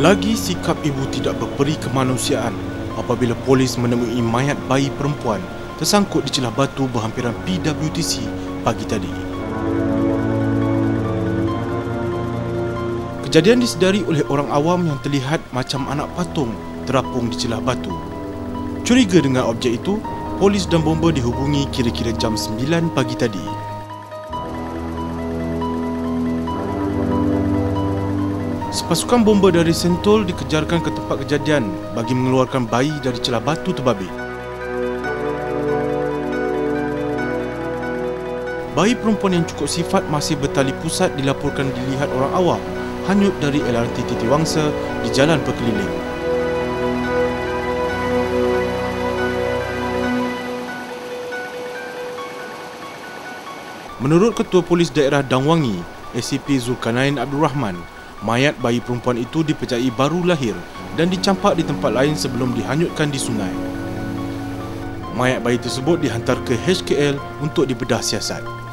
Lagi sikap ibu tidak berperi kemanusiaan apabila polis menemui mayat bayi perempuan tersangkut di celah batu berhampiran PWTC pagi tadi. Kejadian disedari oleh orang awam yang terlihat macam anak patung terapung di celah batu. Curiga dengan objek itu, polis dan bomba dihubungi kira-kira jam 9 pagi tadi. Sepasukan bomba dari Sentul dikejarkan ke tempat kejadian bagi mengeluarkan bayi dari celah batu terbabit. Bayi perempuan yang cukup sifat masih bertali pusat dilaporkan dilihat orang awam hanyut dari LRT Titiwangsa di jalan berkeliling. Menurut Ketua Polis Daerah Dangwangi, ACP Zulkarnain Abdul Rahman, mayat bayi perempuan itu dipercayai baru lahir dan dicampak di tempat lain sebelum dihanyutkan di sungai. Mayat bayi tersebut dihantar ke HKL untuk dibedah siasat.